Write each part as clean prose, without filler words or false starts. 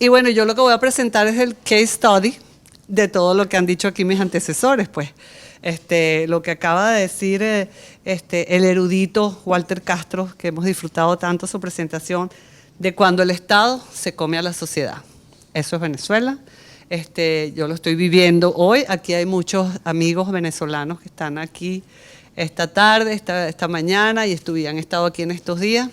Y bueno, yo lo que voy a presentar es el case study de todo lo que han dicho aquí mis antecesores, pues. Lo que acaba de decir el erudito Walter Castro, que hemos disfrutado tanto su presentación, de cuando el Estado se come a la sociedad. Eso es Venezuela. Yo lo estoy viviendo hoy. Aquí hay muchos amigos venezolanos que están aquí esta tarde, esta mañana, y han estado aquí en estos días.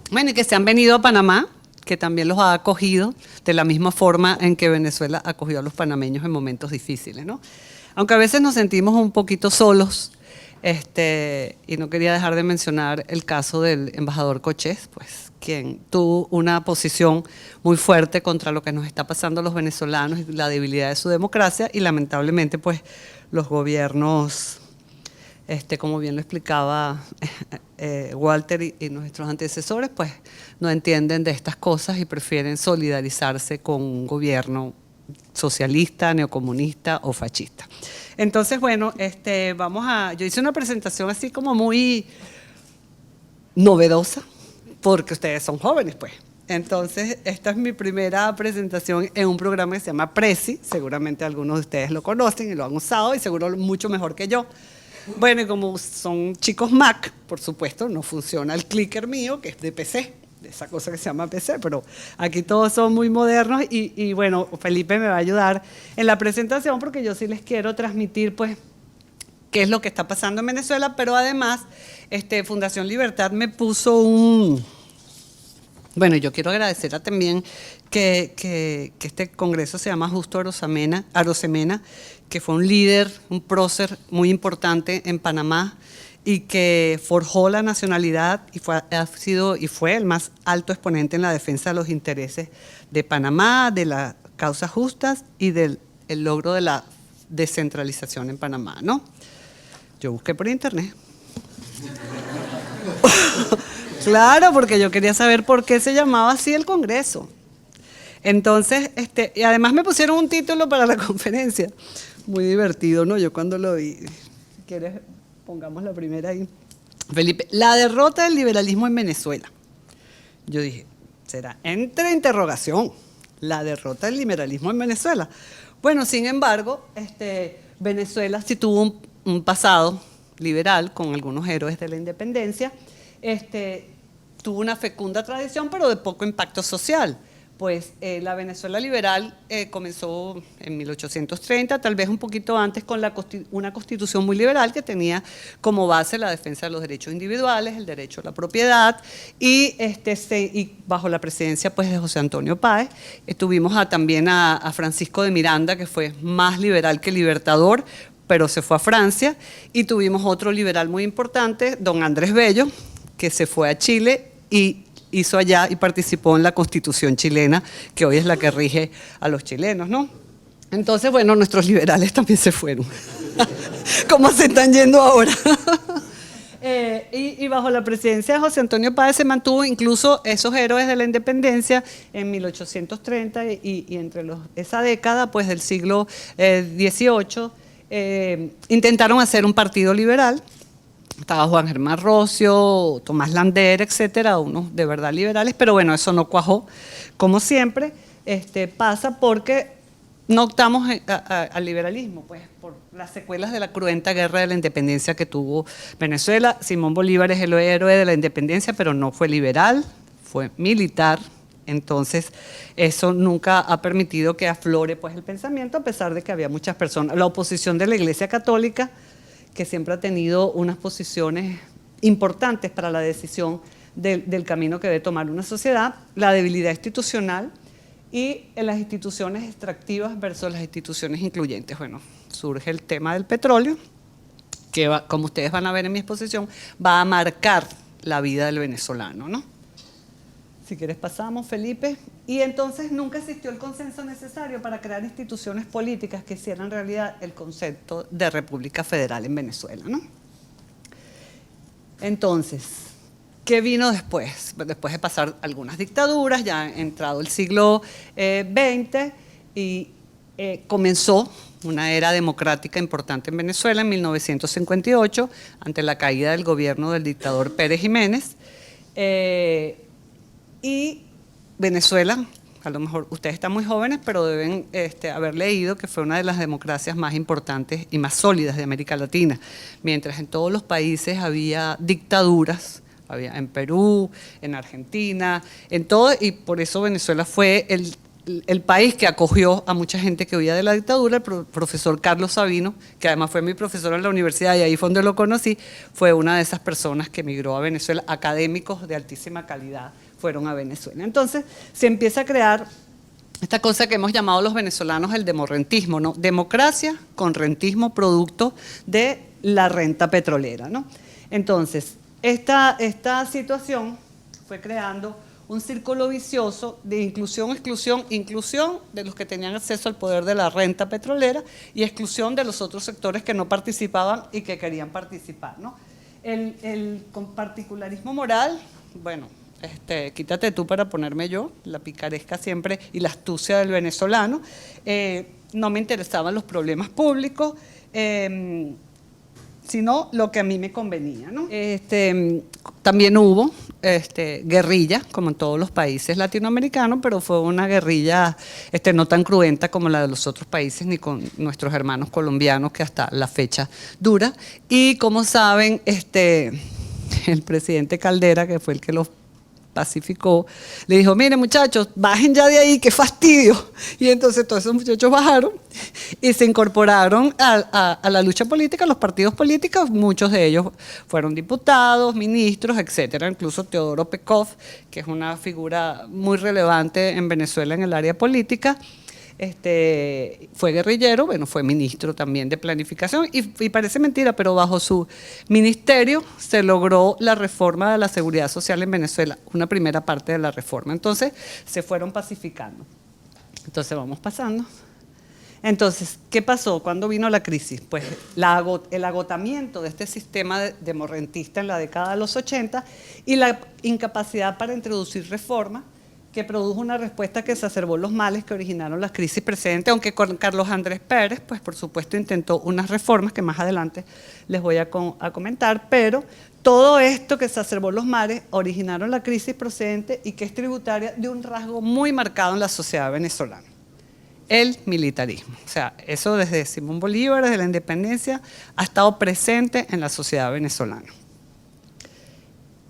Bueno, y que se han venido a Panamá, que también los ha acogido de la misma forma en que Venezuela acogió a los panameños en momentos difíciles, ¿no? Aunque a veces nos sentimos un poquito solos, y no quería dejar de mencionar el caso del embajador Cochés, pues, quien tuvo una posición muy fuerte contra lo que nos está pasando a los venezolanos y la debilidad de su democracia, y lamentablemente, pues, los gobiernos, como bien lo explicaba Walter y nuestros antecesores, pues, no entienden de estas cosas y prefieren solidarizarse con un gobierno socialista, neocomunista o fascista. Entonces, bueno, yo hice una presentación así como muy novedosa, porque ustedes son jóvenes, pues. Entonces, esta es mi primera presentación en un programa que se llama Prezi. Seguramente algunos de ustedes lo conocen y lo han usado, y seguro mucho mejor que yo. Bueno, y como son chicos Mac, por supuesto, no funciona el clicker mío, que es de PC, de esa cosa que se llama PC, pero aquí todos son muy modernos y bueno, Felipe me va a ayudar en la presentación porque yo sí les quiero transmitir, pues, qué es lo que está pasando en Venezuela, pero además, Fundación Libertad me puso Bueno, yo quiero agradecer también que este congreso se llama Justo Arosemena, que fue un líder, un prócer muy importante en Panamá y que forjó la nacionalidad y fue el más alto exponente en la defensa de los intereses de Panamá, de las causas justas y del logro de la descentralización en Panamá, ¿no? Yo busqué por internet. Claro, porque yo quería saber por qué se llamaba así el Congreso. Entonces, y además me pusieron un título para la conferencia. Muy divertido, ¿no? Yo cuando lo vi, ¿quieres? Pongamos la primera ahí. Felipe, la derrota del liberalismo en Venezuela. Yo dije, será entre interrogación, la derrota del liberalismo en Venezuela. Bueno, sin embargo, Venezuela sí tuvo un pasado liberal con algunos héroes de la independencia. Tuvo una fecunda tradición, pero de poco impacto social. Pues la Venezuela liberal comenzó en 1830, tal vez un poquito antes, con una constitución muy liberal que tenía como base la defensa de los derechos individuales, el derecho a la propiedad, y bajo la presidencia, pues, de José Antonio Páez. Tuvimos también a Francisco de Miranda, que fue más liberal que libertador, pero se fue a Francia, y tuvimos otro liberal muy importante, don Andrés Bello, que se fue a Chile y hizo allá y participó en la Constitución chilena, que hoy es la que rige a los chilenos, ¿no? Entonces, bueno, nuestros liberales también se fueron, como se están yendo ahora. Y bajo la presidencia de José Antonio Páez se mantuvo incluso esos héroes de la independencia en 1830 y entre esa década, pues, del siglo XVIII, intentaron hacer un partido liberal. Estaba Juan Germán Rocio, Tomás Lander, etcétera, unos de verdad liberales, pero bueno, eso no cuajó. Como siempre, pasa porque no optamos al liberalismo, pues, por las secuelas de la cruenta guerra de la independencia que tuvo Venezuela. Simón Bolívar es el héroe de la independencia, pero no fue liberal, fue militar. Entonces, eso nunca ha permitido que aflore, pues, el pensamiento, a pesar de que había muchas personas. La oposición de la Iglesia Católica, que siempre ha tenido unas posiciones importantes para la decisión del camino que debe tomar una sociedad, la debilidad institucional y en las instituciones extractivas versus las instituciones incluyentes. Bueno, surge el tema del petróleo, que como ustedes van a ver en mi exposición, va a marcar la vida del venezolano, ¿no? Si quieres pasamos, Felipe. Y entonces nunca existió el consenso necesario para crear instituciones políticas que hicieran realidad el concepto de República Federal en Venezuela, ¿no? Entonces, ¿qué vino después? Después de pasar algunas dictaduras, ya ha entrado el siglo XX y comenzó una era democrática importante en Venezuela en 1958, ante la caída del gobierno del dictador Pérez Jiménez. Y Venezuela, a lo mejor ustedes están muy jóvenes, pero deben haber leído que fue una de las democracias más importantes y más sólidas de América Latina. Mientras en todos los países había dictaduras, había en Perú, en Argentina, en todo, y por eso Venezuela fue el país que acogió a mucha gente que huía de la dictadura. El profesor Carlos Sabino, que además fue mi profesor en la universidad y ahí fue donde lo conocí, fue una de esas personas que emigró a Venezuela, académicos de altísima calidad fueron a Venezuela. Entonces se empieza a crear esta cosa que hemos llamado los venezolanos el demorrentismo, ¿no? Democracia con rentismo producto de la renta petrolera, ¿no? Entonces, esta situación fue creando un círculo vicioso de inclusión, exclusión, inclusión de los que tenían acceso al poder de la renta petrolera y exclusión de los otros sectores que no participaban y que querían participar, ¿no? El particularismo moral, bueno, quítate tú para ponerme yo, la picaresca siempre y la astucia del venezolano, no me interesaban los problemas públicos, sino lo que a mí me convenía, ¿no? También hubo guerrilla, como en todos los países latinoamericanos, pero fue una guerrilla no tan cruenta como la de los otros países, ni con nuestros hermanos colombianos, que hasta la fecha dura. Y como saben, el presidente Caldera, que fue el que los pacificó, le dijo: miren muchachos, bajen ya de ahí, qué fastidio. Y entonces todos esos muchachos bajaron y se incorporaron a la lucha política, a los partidos políticos. Muchos de ellos fueron diputados, ministros, etcétera. Incluso Teodoro Pekov, que es una figura muy relevante en Venezuela en el área política, fue guerrillero, bueno, fue ministro también de planificación y parece mentira, pero bajo su ministerio se logró la reforma de la seguridad social en Venezuela, una primera parte de la reforma. Entonces se fueron pacificando. Entonces vamos pasando. Entonces, ¿qué pasó? ¿Cuándo vino la crisis? Pues el agotamiento de este sistema demorrentista en la década de los 80 y la incapacidad para introducir reformas, que produjo una respuesta que exacerbó los males que originaron las crisis precedentes, aunque con Carlos Andrés Pérez, pues por supuesto intentó unas reformas que más adelante les voy a comentar, pero todo esto que exacerbó los males originaron la crisis procedente y que es tributaria de un rasgo muy marcado en la sociedad venezolana: el militarismo. O sea, eso desde Simón Bolívar, desde la independencia, ha estado presente en la sociedad venezolana.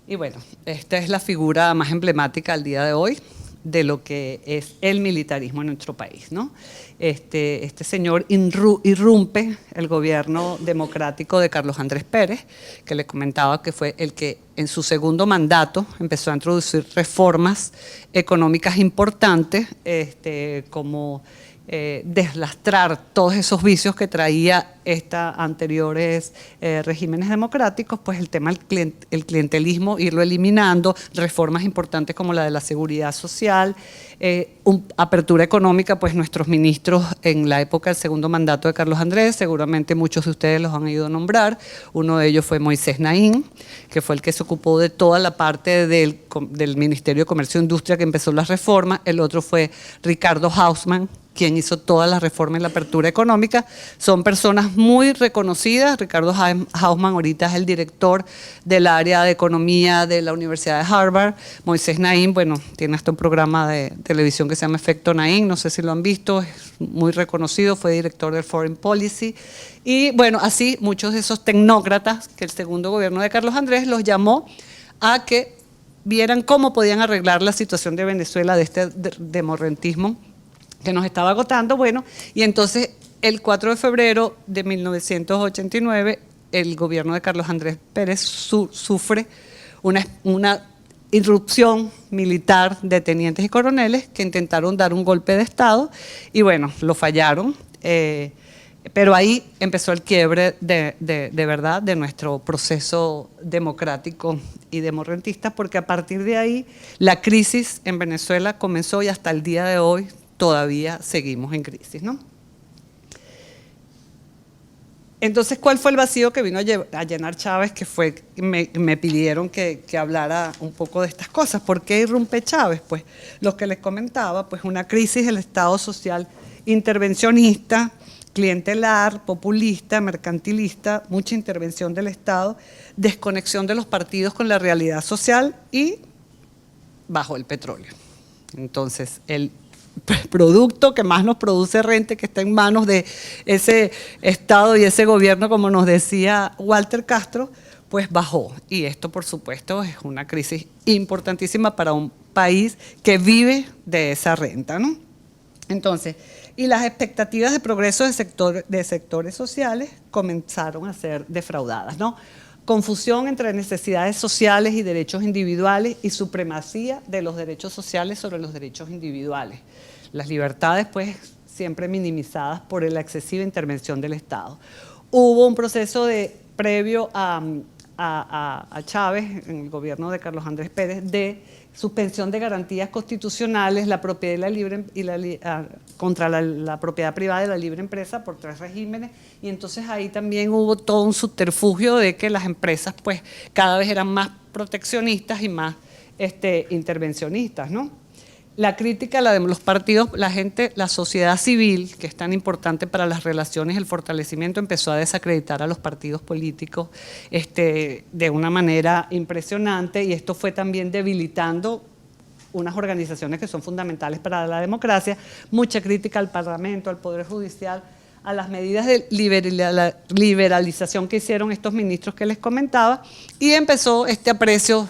Y bueno, esta es la figura más emblemática al día de hoy de lo que es el militarismo en nuestro país, ¿no? Este señor irrumpe el gobierno democrático de Carlos Andrés Pérez, que le comentaba que fue el que en su segundo mandato empezó a introducir reformas económicas importantes, como deslastrar todos esos vicios que traía anteriores regímenes democráticos, pues el tema del clientelismo, irlo eliminando, reformas importantes como la de la seguridad social, apertura económica. Pues nuestros ministros en la época del segundo mandato de Carlos Andrés, seguramente muchos de ustedes los han ido a nombrar. Uno de ellos fue Moisés Naín, que fue el que se ocupó de toda la parte del Ministerio de Comercio e Industria, que empezó las reformas. El otro fue Ricardo Hausmann, quien hizo todas las reformas en la apertura económica. Son personas muy reconocidas. Ricardo Hausmann ahorita es el director del área de economía de la Universidad de Harvard. Moisés Naín, bueno, tiene hasta un programa de televisión que se llama Efecto Naín, no sé si lo han visto, es muy reconocido, fue director del Foreign Policy. Y bueno, así muchos de esos tecnócratas que el segundo gobierno de Carlos Andrés los llamó a que vieran cómo podían arreglar la situación de Venezuela, de este demorrentismo que nos estaba agotando. Bueno, y entonces el 4 de febrero de 1989 el gobierno de Carlos Andrés Pérez sufre una irrupción militar de tenientes y coroneles que intentaron dar un golpe de Estado y bueno, lo fallaron, pero ahí empezó el quiebre de verdad de nuestro proceso democrático y demorrentista, porque a partir de ahí la crisis en Venezuela comenzó y hasta el día de hoy todavía seguimos en crisis, ¿no? Entonces, ¿cuál fue el vacío que vino a llenar Chávez? Que fue, me pidieron que hablara un poco de estas cosas. ¿Por qué irrumpe Chávez? Pues lo que les comentaba, pues una crisis del Estado social intervencionista, clientelar, populista, mercantilista, mucha intervención del Estado, desconexión de los partidos con la realidad social y bajo el petróleo. Entonces, el producto que más nos produce renta, que está en manos de ese Estado y ese gobierno, como nos decía Walter Castro, pues bajó. Y esto, por supuesto, es una crisis importantísima para un país que vive de esa renta, ¿no? Entonces, y las expectativas de progreso de sectores sociales comenzaron a ser defraudadas, ¿no? Confusión entre necesidades sociales y derechos individuales y supremacía de los derechos sociales sobre los derechos individuales. Las libertades, pues, siempre minimizadas por la excesiva intervención del Estado. Hubo un proceso previo a Chávez, en el gobierno de Carlos Andrés Pérez, de suspensión de garantías constitucionales, la propiedad contra la propiedad privada y la libre empresa por 3 regímenes, y entonces ahí también hubo todo un subterfugio de que las empresas pues cada vez eran más proteccionistas y más intervencionistas, ¿no? La crítica, la de los partidos, la gente, la sociedad civil, que es tan importante para las relaciones, el fortalecimiento, empezó a desacreditar a los partidos políticos de una manera impresionante, y esto fue también debilitando unas organizaciones que son fundamentales para la democracia. Mucha crítica al Parlamento, al Poder Judicial, a las medidas de liberalización que hicieron estos ministros que les comentaba, y empezó este aprecio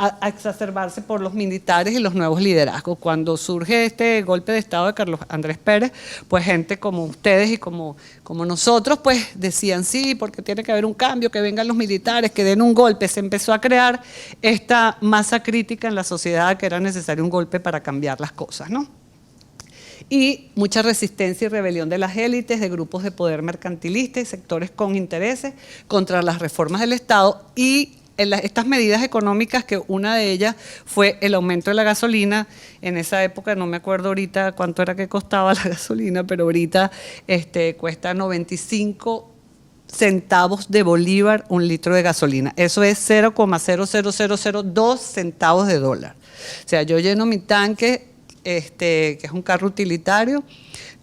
a exacerbarse por los militares y los nuevos liderazgos. Cuando surge este golpe de Estado de Carlos Andrés Pérez, pues gente como ustedes y como nosotros, pues decían sí, porque tiene que haber un cambio, que vengan los militares, que den un golpe. Se empezó a crear esta masa crítica en la sociedad que era necesario un golpe para cambiar las cosas, ¿no? Y mucha resistencia y rebelión de las élites, de grupos de poder mercantilista y sectores con intereses contra las reformas del Estado y estas medidas económicas, que una de ellas fue el aumento de la gasolina. En esa época, no me acuerdo ahorita cuánto era que costaba la gasolina, pero ahorita cuesta 95 centavos de bolívar un litro de gasolina. Eso es 0,00002 centavos de dólar. O sea, yo lleno mi tanque, que es un carro utilitario,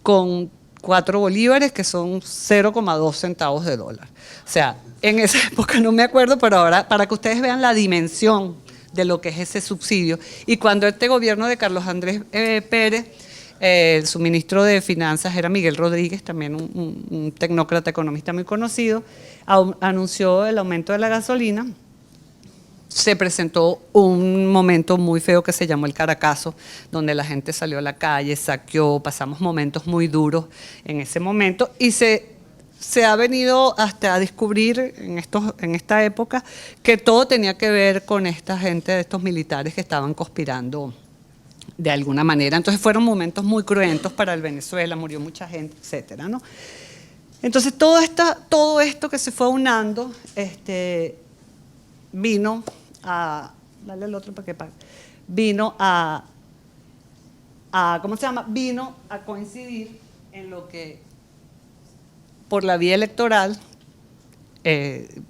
con 4 bolívares, que son 0,2 centavos de dólar. O sea, en esa época no me acuerdo, pero ahora para que ustedes vean la dimensión de lo que es ese subsidio. Y cuando este gobierno de Carlos Andrés Pérez, su ministro de Finanzas era Miguel Rodríguez, también un tecnócrata economista muy conocido, anunció el aumento de la gasolina, se presentó un momento muy feo que se llamó el Caracazo, donde la gente salió a la calle, saqueó, pasamos momentos muy duros en ese momento, y se ha venido hasta a descubrir en esta época que todo tenía que ver con esta gente, de estos militares que estaban conspirando de alguna manera. Entonces fueron momentos muy cruentos para el Venezuela, murió mucha gente, etcétera, ¿no? Entonces todo esto que se fue aunando vino a, dale el otro para que pague, vino a ¿cómo se llama? Vino a coincidir en lo que por la vía electoral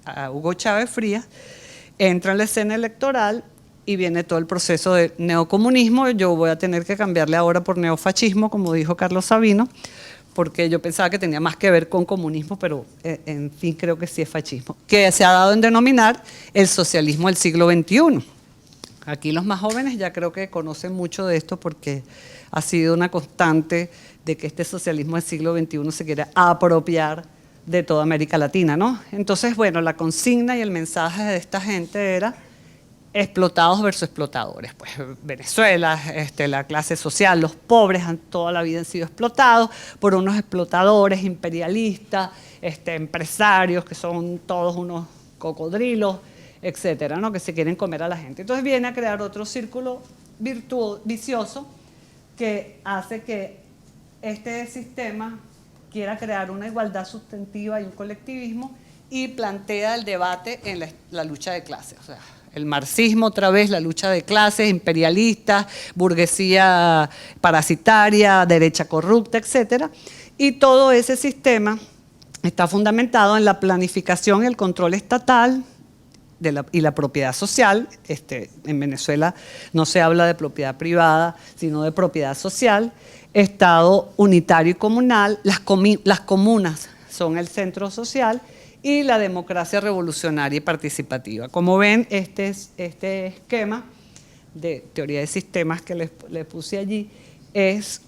a Hugo Chávez Frías entra en la escena electoral y viene todo el proceso de neocomunismo. Yo voy a tener que cambiarle ahora por neofascismo, como dijo Carlos Sabino, porque yo pensaba que tenía más que ver con comunismo, pero en fin creo que sí es fascismo, que se ha dado en denominar el socialismo del siglo XXI. Aquí los más jóvenes ya creo que conocen mucho de esto, porque ha sido una constante de que este socialismo del siglo XXI se quiere apropiar de toda América Latina, ¿no? Entonces, bueno, la consigna y el mensaje de esta gente era explotados versus explotadores. Pues Venezuela, la clase social, los pobres toda la vida han sido explotados por unos explotadores imperialistas, empresarios que son todos unos cocodrilos, etcétera, ¿no? Que se quieren comer a la gente. Entonces viene a crear otro círculo vicioso que hace que este sistema quiera crear una igualdad sustantiva y un colectivismo, y plantea el debate en la lucha de clases. O sea, el marxismo otra vez, la lucha de clases, imperialista, burguesía parasitaria, derecha corrupta, etcétera. Y todo ese sistema está fundamentado en la planificación y el control estatal y la propiedad social. En Venezuela no se habla de propiedad privada, sino de propiedad social. Estado unitario y comunal, las comunas son el centro social, y la democracia revolucionaria y participativa. Como ven, este esquema de teoría de sistemas que les puse allí es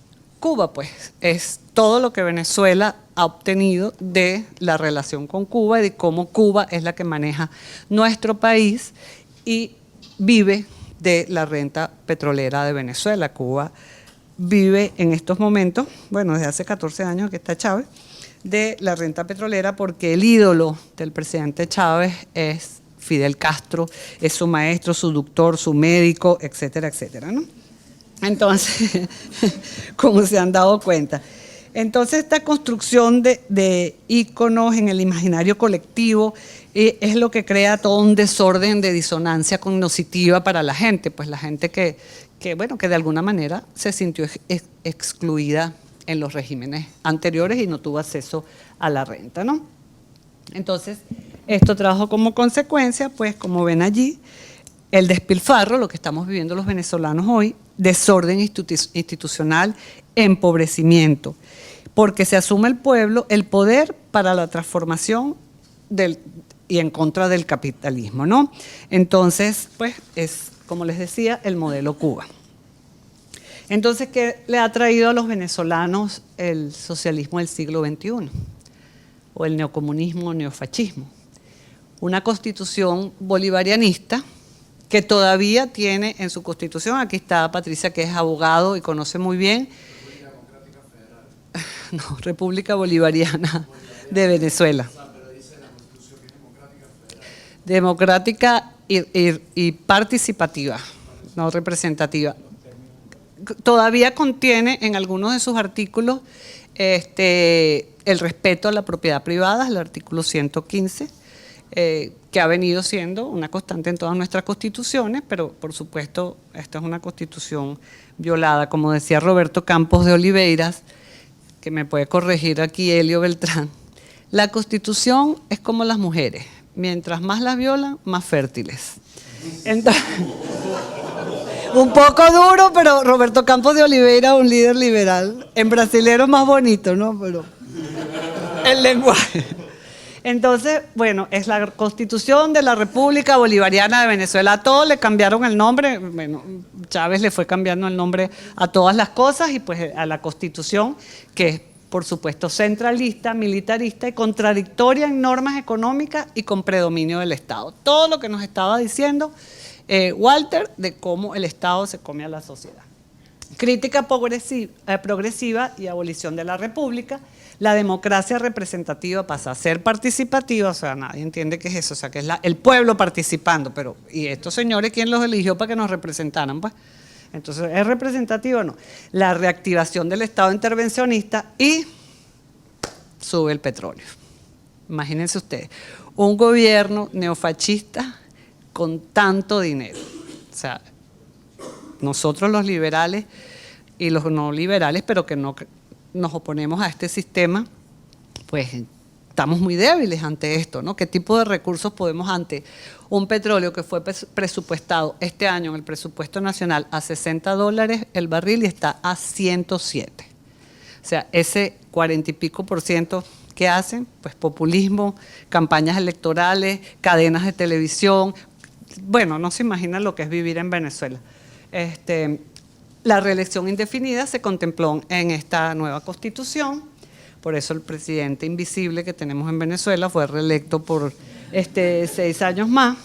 Cuba, pues es todo lo que Venezuela ha obtenido de la relación con Cuba y de cómo Cuba es la que maneja nuestro país y vive de la renta petrolera de Venezuela. Cuba vive en estos momentos, bueno, desde hace 14 años que está Chávez, de la renta petrolera porque el ídolo del presidente Chávez es Fidel Castro, es su maestro, su doctor, su médico, etcétera, etcétera, ¿no? Entonces, como se han dado cuenta. Entonces, esta construcción de íconos en el imaginario colectivo es lo que crea todo un desorden de disonancia cognitiva para la gente, pues la gente que de alguna manera se sintió excluida en los regímenes anteriores y no tuvo acceso a la renta, ¿no? Entonces, esto trajo como consecuencia, pues como ven allí, el despilfarro, lo que estamos viviendo los venezolanos hoy, desorden institucional, empobrecimiento, porque se asume el pueblo el poder para la transformación y en contra del capitalismo, ¿no? Entonces, pues es, como les decía, el modelo Cuba. Entonces, ¿qué le ha traído a los venezolanos el socialismo del siglo XXI? O el neocomunismo o neofascismo. Una constitución bolivarianista que todavía tiene en su constitución, aquí está Patricia, que es abogado y conoce muy bien, República Democrática Federal. No, República Bolivariana de Venezuela. Pero dice la constitución que es democrática federal. Democrática y participativa, no representativa. Todavía contiene en algunos de sus artículos el respeto a la propiedad privada, el artículo 115, que ha venido siendo una constante en todas nuestras constituciones, pero por supuesto esta es una constitución violada, como decía Roberto Campos de Oliveiras, que me puede corregir aquí Helio Beltrán. La constitución es como las mujeres, mientras más las violan, más fértiles. Entonces, un poco duro, pero Roberto Campos de Oliveira, un líder liberal, en brasilero más bonito, ¿no? Pero el lenguaje. Entonces, bueno, es la Constitución de la República Bolivariana de Venezuela. A todos le cambiaron el nombre, bueno, Chávez le fue cambiando el nombre a todas las cosas y pues a la Constitución, que es, por supuesto, centralista, militarista y contradictoria en normas económicas y con predominio del Estado. Todo lo que nos estaba diciendo Walter de cómo el Estado se come a la sociedad. Crítica progresiva y abolición de la República. La democracia representativa pasa a ser participativa, o sea, nadie entiende qué es eso, o sea, que es el pueblo participando, pero ¿y estos señores quién los eligió para que nos representaran? Pues, entonces, ¿es representativo o no? La reactivación del Estado intervencionista y sube el petróleo. Imagínense ustedes, un gobierno neofascista con tanto dinero. O sea, nosotros los liberales y los no liberales, pero que no nos oponemos a este sistema, pues estamos muy débiles ante esto, ¿no? ¿Qué tipo de recursos podemos ante un petróleo que fue presupuestado este año en el presupuesto nacional a $60 el barril y está a 107? O sea, ese 40 y pico % que hacen, pues populismo, campañas electorales, cadenas de televisión. Bueno, no se imaginan lo que es vivir en Venezuela. La reelección indefinida se contempló en esta nueva constitución, por eso el presidente invisible que tenemos en Venezuela fue reelecto por 6 años más.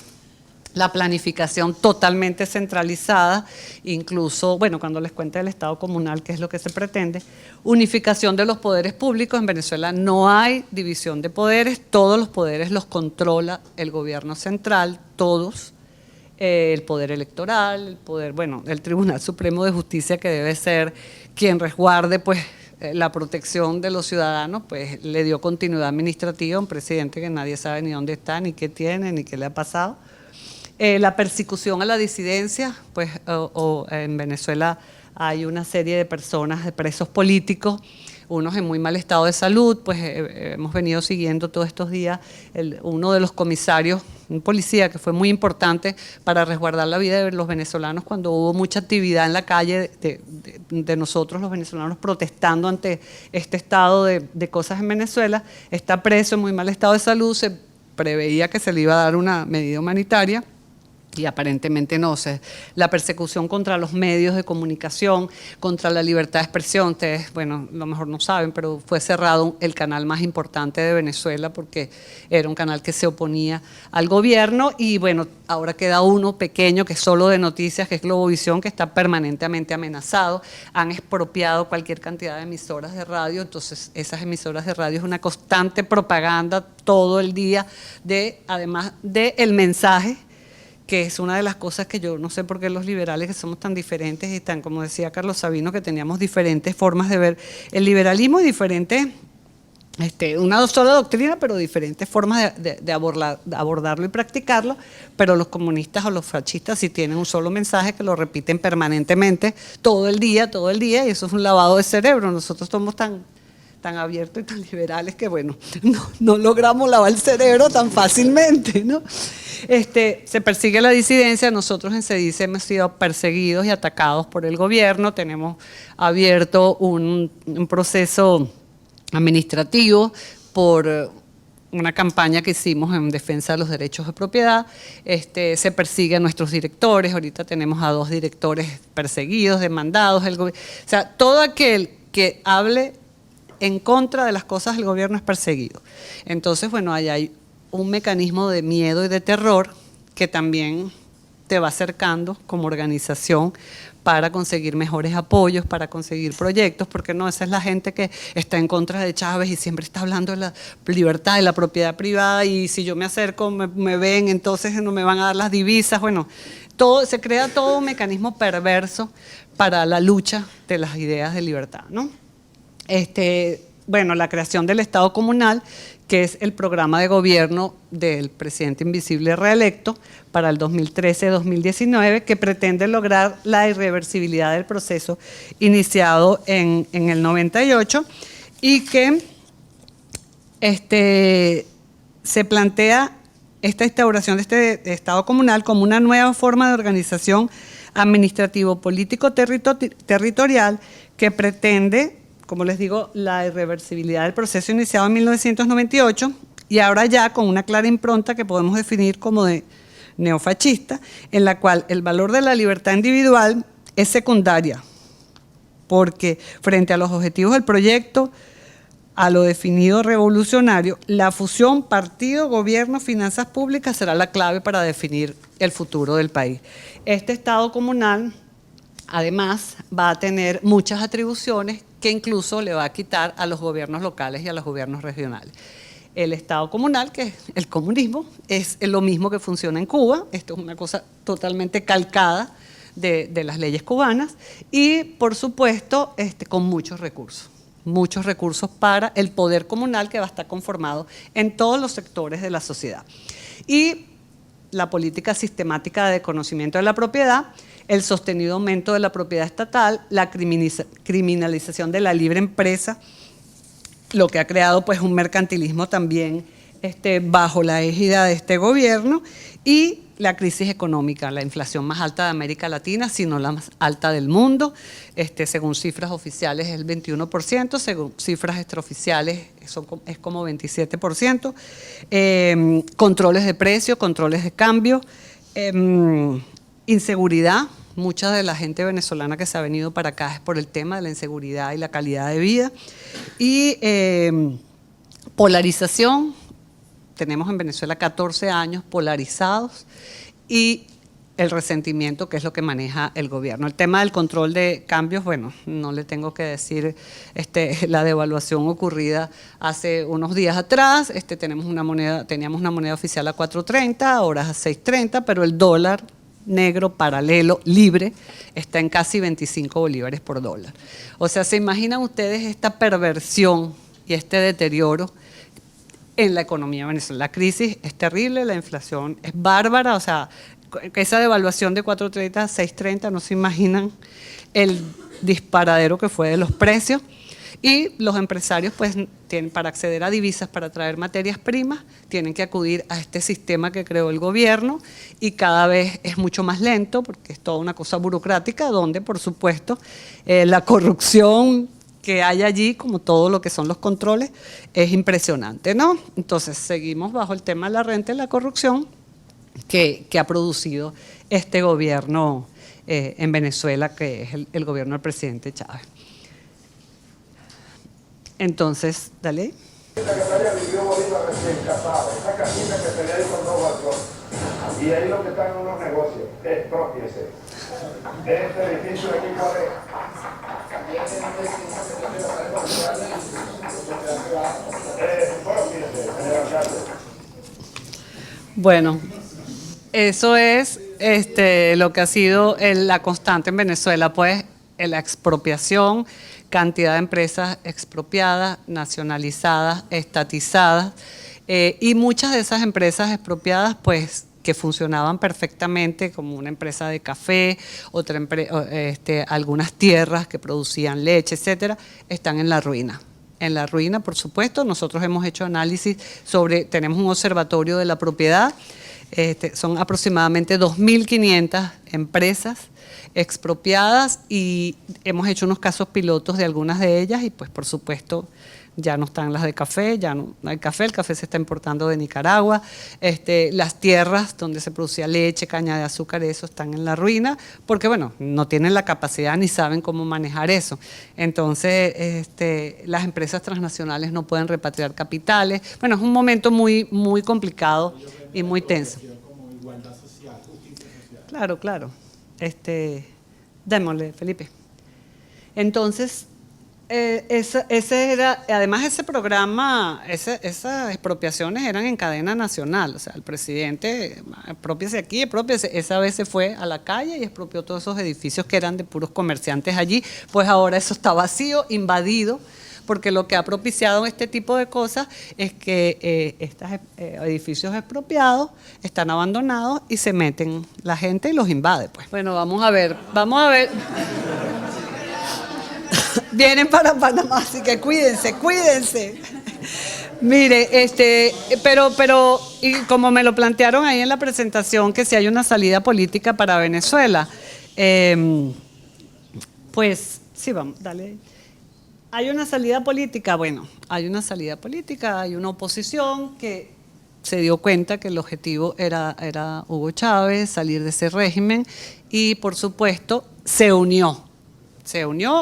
La planificación totalmente centralizada, incluso, bueno, cuando les cuente el Estado comunal, que es lo que se pretende, unificación de los poderes públicos. En Venezuela no hay división de poderes, todos los poderes los controla el gobierno central, todos. El poder electoral, el poder, bueno, el Tribunal Supremo de Justicia, que debe ser quien resguarde pues la protección de los ciudadanos, pues le dio continuidad administrativa a un presidente que nadie sabe ni dónde está, ni qué tiene, ni qué le ha pasado. La persecución a la disidencia, pues en Venezuela hay una serie de personas, de presos políticos, unos en muy mal estado de salud, pues hemos venido siguiendo todos estos días uno de los comisarios, un policía que fue muy importante para resguardar la vida de los venezolanos cuando hubo mucha actividad en la calle de nosotros los venezolanos protestando ante este estado de cosas en Venezuela. Está preso en muy mal estado de salud, se preveía que se le iba a dar una medida humanitaria y aparentemente no. La persecución contra los medios de comunicación, contra la libertad de expresión. Ustedes, bueno, a lo mejor no saben, pero fue cerrado el canal más importante de Venezuela porque era un canal que se oponía al gobierno, y bueno, ahora queda uno pequeño que es solo de noticias, que es Globovisión, que está permanentemente amenazado. Han expropiado cualquier cantidad de emisoras de radio, entonces esas emisoras de radio es una constante propaganda todo el día, además del mensaje, que es una de las cosas que yo no sé por qué los liberales, que somos tan diferentes y tan, como decía Carlos Sabino, que teníamos diferentes formas de ver el liberalismo y diferentes, una sola doctrina, pero diferentes formas de abordarlo y practicarlo, pero los comunistas o los fascistas sí tienen un solo mensaje que lo repiten permanentemente todo el día, y eso es un lavado de cerebro. Nosotros somos tan abiertos y tan liberales que, bueno, no logramos lavar el cerebro tan fácilmente, ¿no? Se persigue la disidencia. Nosotros en CEDICE hemos sido perseguidos y atacados por el gobierno. Tenemos abierto un proceso administrativo por una campaña que hicimos en defensa de los derechos de propiedad. Se persigue a nuestros directores. Ahorita tenemos a 2 directores perseguidos, demandados. O sea, todo aquel que hable en contra de las cosas del gobierno es perseguido. Entonces, bueno, ahí hay un mecanismo de miedo y de terror que también te va acercando como organización para conseguir mejores apoyos, para conseguir proyectos, porque no, esa es la gente que está en contra de Chávez y siempre está hablando de la libertad, de la propiedad privada, y si yo me acerco me ven, entonces no me van a dar las divisas. Bueno, se crea todo un mecanismo perverso para la lucha de las ideas de libertad, ¿no? Bueno, la creación del Estado comunal, que es el programa de gobierno del presidente invisible reelecto para el 2013-2019, que pretende lograr la irreversibilidad del proceso iniciado en el 98, y que se plantea esta instauración de este Estado comunal como una nueva forma de organización administrativo-político-territorial que pretende, como les digo, la irreversibilidad del proceso iniciado en 1998, y ahora ya con una clara impronta que podemos definir como de neofascista, en la cual el valor de la libertad individual es secundaria, porque frente a los objetivos del proyecto, a lo definido revolucionario, la fusión partido, gobierno, finanzas públicas será la clave para definir el futuro del país. Este Estado comunal, además, va a tener muchas atribuciones que incluso le va a quitar a los gobiernos locales y a los gobiernos regionales. El Estado comunal, que es el comunismo, es lo mismo que funciona en Cuba. Esto es una cosa totalmente calcada de las leyes cubanas, y, por supuesto, con muchos recursos para el poder comunal, que va a estar conformado en todos los sectores de la sociedad. Y la política sistemática de conocimiento de la propiedad, el sostenido aumento de la propiedad estatal, la criminalización de la libre empresa, lo que ha creado pues un mercantilismo también bajo la égida de este gobierno, y la crisis económica, la inflación más alta de América Latina, si no la más alta del mundo. Según cifras oficiales es el 21%, según cifras extraoficiales es como 27%. Controles de precios, controles de cambio, inseguridad. Mucha de la gente venezolana que se ha venido para acá es por el tema de la inseguridad y la calidad de vida. Y polarización. Tenemos en Venezuela 14 años polarizados, y el resentimiento, que es lo que maneja el gobierno. El tema del control de cambios, bueno, no le tengo que decir la devaluación ocurrida hace unos días atrás. Teníamos una moneda oficial a 4.30, ahora es a 6.30, pero el dólar negro, paralelo, libre, está en casi 25 bolívares por dólar. O sea, ¿se imaginan ustedes esta perversión y este deterioro en la economía venezolana? La crisis es terrible, la inflación es bárbara, o sea, esa devaluación de 4.30 a 6.30, no se imaginan el disparadero que fue de los precios. Y los empresarios, pues, para acceder a divisas, para traer materias primas, tienen que acudir a este sistema que creó el gobierno, y cada vez es mucho más lento, porque es toda una cosa burocrática, donde, por supuesto, la corrupción que hay allí, como todo lo que son los controles, es impresionante, ¿no? Entonces, seguimos bajo el tema de la renta y la corrupción, que ha producido este gobierno en Venezuela, que es el gobierno del presidente Chávez. Entonces, dale. La secretaria vivió Bolívar recién casada, esa casita que tenía ahí con 2 balcones. Y ahí lo que están en unos negocios, expropiese. De este edificio de aquí, ¿cuál es? Expropiese, señor alcalde. Bueno, eso es lo que ha sido la constante en Venezuela, pues la expropiación, cantidad de empresas expropiadas, nacionalizadas, estatizadas, y muchas de esas empresas expropiadas, pues, que funcionaban perfectamente como una empresa de café, algunas tierras que producían leche, etcétera, están en la ruina. En la ruina, por supuesto. Nosotros hemos hecho análisis tenemos un observatorio de la propiedad, son aproximadamente 2.500 empresas expropiadas y hemos hecho unos casos pilotos de algunas de ellas y pues por supuesto ya no están las de café, ya no hay café, el café se está importando de Nicaragua, las tierras donde se producía leche, caña de azúcar, eso están en la ruina, porque bueno, no tienen la capacidad ni saben cómo manejar eso. Entonces, las empresas transnacionales no pueden repatriar capitales. Bueno, es un momento muy, muy complicado y muy tenso. Claro, claro. Démosle, Felipe. Entonces, ese era, además ese programa, esas expropiaciones eran en cadena nacional, o sea, el presidente, expropiese aquí, expropiese, esa vez se fue a la calle y expropió todos esos edificios que eran de puros comerciantes allí, pues ahora eso está vacío, invadido, porque lo que ha propiciado este tipo de cosas es que estos edificios expropiados están abandonados y se meten la gente y los invade, pues. Bueno, vamos a ver. Vienen para Panamá, así que cuídense. Mire, pero y como me lo plantearon ahí en la presentación, que si hay una salida política para Venezuela, pues sí, vamos, dale. ¿Hay una salida política? Bueno, hay una salida política, hay una oposición que se dio cuenta que el objetivo era Hugo Chávez, salir de ese régimen y por supuesto se unió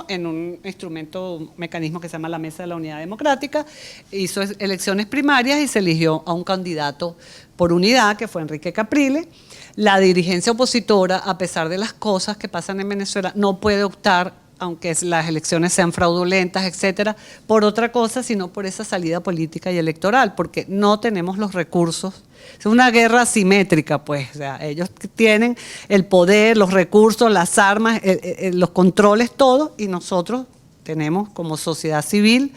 en un un mecanismo que se llama la Mesa de la Unidad Democrática, hizo elecciones primarias y se eligió a un candidato por unidad, que fue Enrique Capriles. La dirigencia opositora, a pesar de las cosas que pasan en Venezuela, no puede optar, aunque las elecciones sean fraudulentas, etcétera, por otra cosa, sino por esa salida política y electoral, porque no tenemos los recursos. Es una guerra asimétrica, pues, o sea, ellos tienen el poder, los recursos, las armas, los controles, todo, y nosotros tenemos como sociedad civil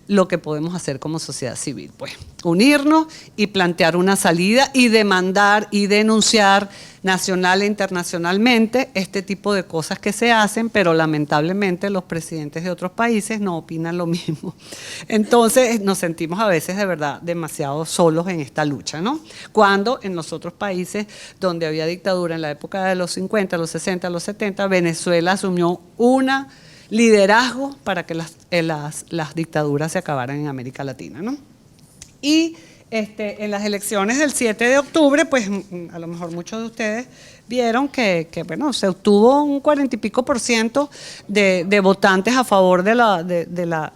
lo que podemos hacer como sociedad civil, pues, unirnos y plantear una salida y demandar y denunciar nacional e internacionalmente este tipo de cosas que se hacen, pero lamentablemente los presidentes de otros países no opinan lo mismo. Entonces nos sentimos a veces de verdad demasiado solos en esta lucha, ¿no? Cuando en los otros países donde había dictadura en la época de los 50, los 60, los 70, Venezuela asumió una liderazgo para que las dictaduras se acabaran en América Latina, ¿no? Y en las elecciones del 7 de octubre, pues a lo mejor muchos de ustedes vieron que bueno, se obtuvo un 40 y pico % de votantes a favor de la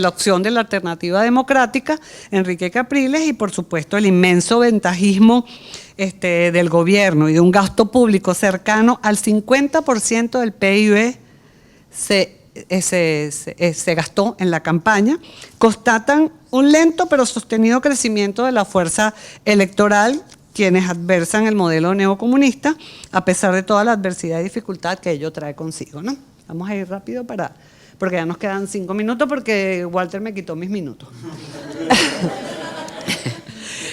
opción de la alternativa democrática, Enrique Capriles, y por supuesto el inmenso ventajismo del gobierno y de un gasto público cercano al 50% del PIB se gastó en la campaña, constatan un lento pero sostenido crecimiento de la fuerza electoral, quienes adversan el modelo neocomunista, a pesar de toda la adversidad y dificultad que ello trae consigo, ¿no? Vamos a ir rápido porque ya nos quedan 5 minutos, porque Walter me quitó mis minutos.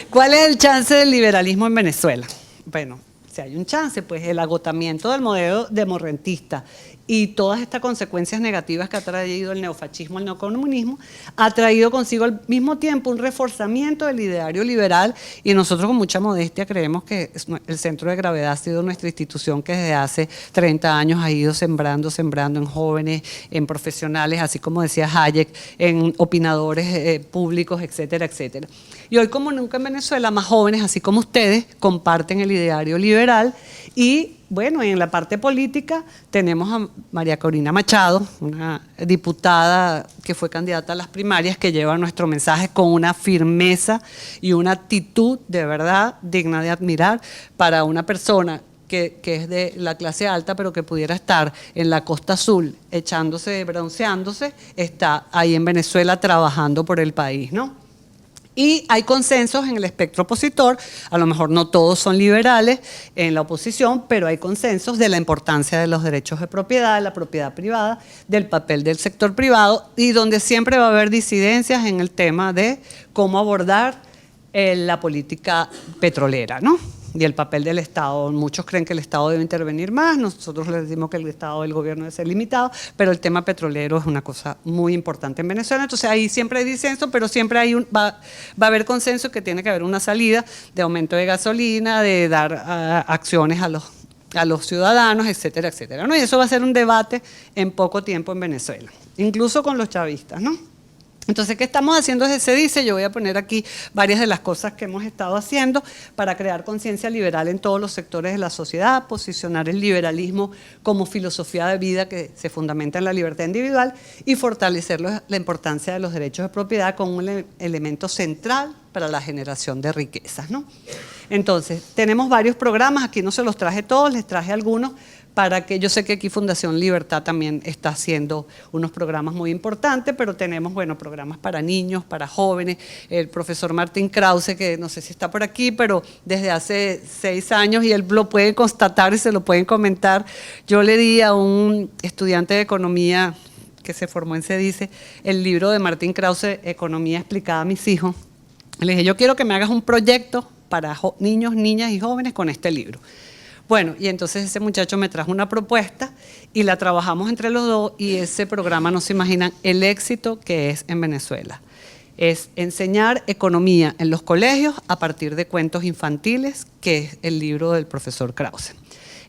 ¿Cuál es el chance del liberalismo en Venezuela? Bueno, si hay un chance, pues el agotamiento del modelo demorrentista y todas estas consecuencias negativas que ha traído el neofascismo, el neocomunismo, ha traído consigo al mismo tiempo un reforzamiento del ideario liberal, y nosotros con mucha modestia creemos que el centro de gravedad ha sido nuestra institución, que desde hace 30 años ha ido sembrando en jóvenes, en profesionales, así como decía Hayek, en opinadores públicos, etcétera, etcétera. Y hoy, como nunca en Venezuela, más jóvenes, así como ustedes, comparten el ideario liberal. Y bueno, en la parte política tenemos a María Corina Machado, una diputada que fue candidata a las primarias, que lleva nuestro mensaje con una firmeza y una actitud de verdad digna de admirar para una persona que es de la clase alta, pero que pudiera estar en la Costa Azul echándose, bronceándose, está ahí en Venezuela trabajando por el país, ¿no? Y hay consensos en el espectro opositor, a lo mejor no todos son liberales en la oposición, pero hay consensos de la importancia de los derechos de propiedad, de la propiedad privada, del papel del sector privado, y donde siempre va a haber disidencias en el tema de cómo abordar la política petrolera, ¿no? Y el papel del Estado. Muchos creen que el Estado debe intervenir más, nosotros les decimos que el Estado del gobierno debe ser limitado, pero el tema petrolero es una cosa muy importante en Venezuela. Entonces ahí siempre hay disenso, pero siempre va a haber consenso, que tiene que haber una salida de aumento de gasolina, de dar acciones a los ciudadanos, etcétera, etcétera, ¿no? Y eso va a ser un debate en poco tiempo en Venezuela, incluso con los chavistas, ¿no? Entonces, ¿qué estamos haciendo desde CEDICE? Yo voy a poner aquí varias de las cosas que hemos estado haciendo para crear conciencia liberal en todos los sectores de la sociedad, posicionar el liberalismo como filosofía de vida que se fundamenta en la libertad individual y fortalecer la importancia de los derechos de propiedad como un elemento central para la generación de riquezas, ¿no? Entonces, tenemos varios programas, aquí no se los traje todos, les traje algunos, para que yo sé que aquí Fundación Libertad también está haciendo unos programas muy importantes, pero tenemos, bueno, programas para niños, para jóvenes. El profesor Martín Krause, que no sé si está por aquí, pero desde hace 6 años, y él lo puede constatar y se lo pueden comentar, yo le di a un estudiante de economía que se formó en CEDICE el libro de Martín Krause, Economía explicada a mis hijos. Le dije, yo quiero que me hagas un proyecto para niños, niñas y jóvenes con este libro. Bueno, y entonces ese muchacho me trajo una propuesta y la trabajamos entre los dos, y ese programa, no se imaginan el éxito que es en Venezuela. Es enseñar economía en los colegios a partir de cuentos infantiles, que es el libro del profesor Krause.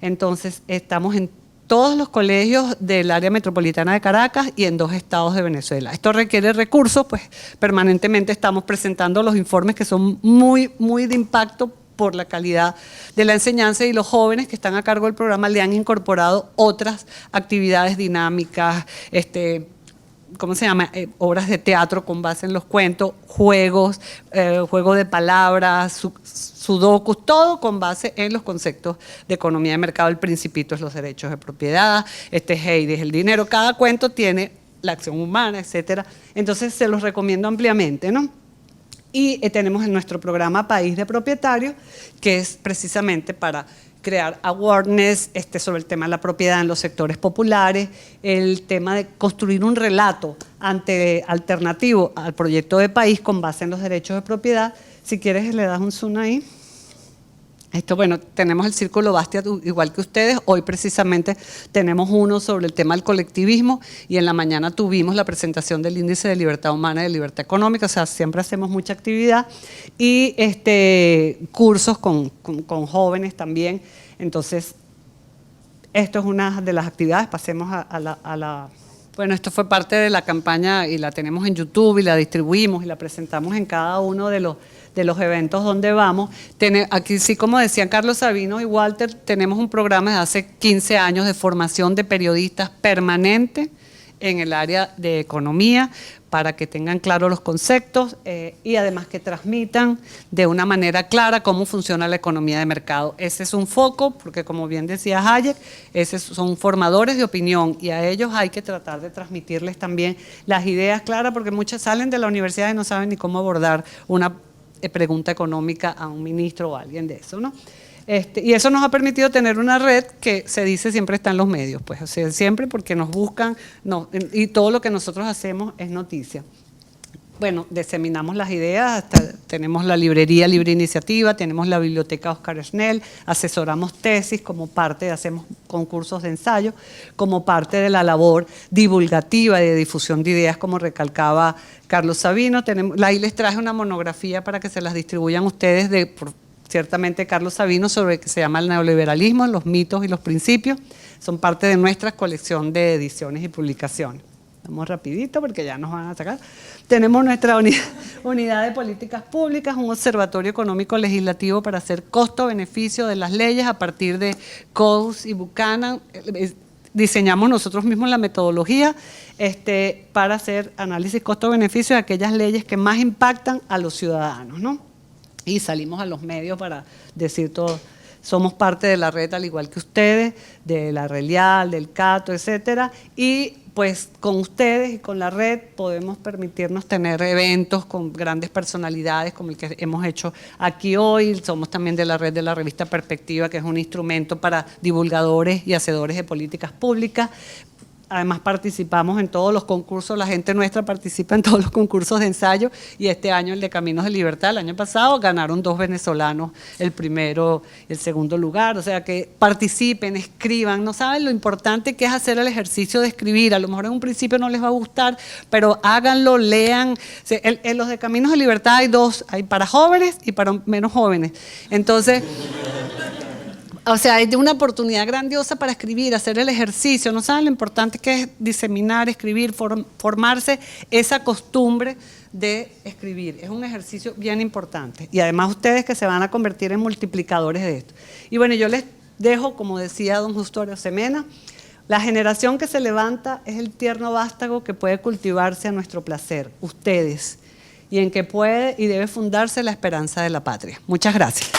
Entonces, estamos en todos los colegios del área metropolitana de Caracas y en 2 estados de Venezuela. Esto requiere recursos, pues permanentemente estamos presentando los informes que son muy, muy de impacto por la calidad de la enseñanza, y los jóvenes que están a cargo del programa le han incorporado otras actividades dinámicas, ¿cómo se llama? Obras de teatro con base en los cuentos, juegos, juego de palabras, sudokus, todo con base en los conceptos de economía de mercado. El Principito es los derechos de propiedad, Heidi es el dinero, cada cuento tiene la acción humana, etcétera. Entonces se los recomiendo ampliamente, ¿no? Y tenemos en nuestro programa País de Propietarios, que es precisamente para crear awareness sobre el tema de la propiedad en los sectores populares, el tema de construir un relato alternativo al proyecto de país con base en los derechos de propiedad. Si quieres, le das un zoom ahí. Esto, bueno, tenemos el Círculo Bastia igual que ustedes. Hoy precisamente tenemos uno sobre el tema del colectivismo, y en la mañana tuvimos la presentación del Índice de Libertad Humana y de Libertad Económica. O sea, siempre hacemos mucha actividad, y cursos con jóvenes también. Entonces, esto es una de las actividades. Pasemos a la... Bueno, esto fue parte de la campaña y la tenemos en YouTube y la distribuimos y la presentamos en cada uno de los eventos donde vamos. Aquí sí, como decían Carlos Sabino y Walter, tenemos un programa desde hace 15 años de formación de periodistas permanente en el área de economía, para que tengan claros los conceptos y además que transmitan de una manera clara cómo funciona la economía de mercado. Ese es un foco, porque como bien decía Hayek, son formadores de opinión, y a ellos hay que tratar de transmitirles también las ideas claras, porque muchas salen de la universidad y no saben ni cómo abordar una pregunta económica a un ministro o a alguien de eso, ¿no? Y eso nos ha permitido tener una red que se dice siempre está en los medios, pues, o sea, siempre, porque nos buscan, y todo lo que nosotros hacemos es noticia. bueno, diseminamos las ideas, tenemos la librería Libre Iniciativa, tenemos la biblioteca Oscar Schnell, asesoramos tesis como parte, hacemos concursos de ensayo, como parte de la labor divulgativa y de difusión de ideas, como recalcaba Carlos Sabino. Ahí les traje una monografía para que se las distribuyan ustedes ciertamente Carlos Sabino, sobre que se llama el neoliberalismo, los mitos y los principios. Son parte de nuestra colección de ediciones y publicaciones. Vamos rapidito porque ya nos van a sacar. Tenemos nuestra unidad de políticas públicas, un observatorio económico legislativo para hacer costo-beneficio de las leyes a partir de Coase y Buchanan. Diseñamos nosotros mismos la metodología para hacer análisis costo-beneficio de aquellas leyes que más impactan a los ciudadanos, ¿no? Y salimos a los medios para decir todo. Somos parte de la red, al igual que ustedes, de la Relial, del Cato, etcétera, y pues con ustedes y con la red podemos permitirnos tener eventos con grandes personalidades como el que hemos hecho aquí hoy. Somos también de la red de la revista Perspectiva, que es un instrumento para divulgadores y hacedores de políticas públicas. Además participamos en todos los concursos, la gente nuestra participa en todos los concursos de ensayo, y este año el de Caminos de Libertad, el año pasado ganaron 2 venezolanos, el primero y el segundo lugar. O sea, que participen, escriban, no saben lo importante que es hacer el ejercicio de escribir. A lo mejor en un principio no les va a gustar, pero háganlo, lean. En los de Caminos de Libertad hay 2, hay para jóvenes y para menos jóvenes. Entonces, o sea, hay una oportunidad grandiosa para escribir, hacer el ejercicio. No saben lo importante que es diseminar, escribir, formarse esa costumbre de escribir. Es un ejercicio bien importante. Y además ustedes que se van a convertir en multiplicadores de esto. Y bueno, yo les dejo, como decía don Justo Arosemena, la generación que se levanta es el tierno vástago que puede cultivarse a nuestro placer, ustedes, y en que puede y debe fundarse la esperanza de la patria. Muchas gracias.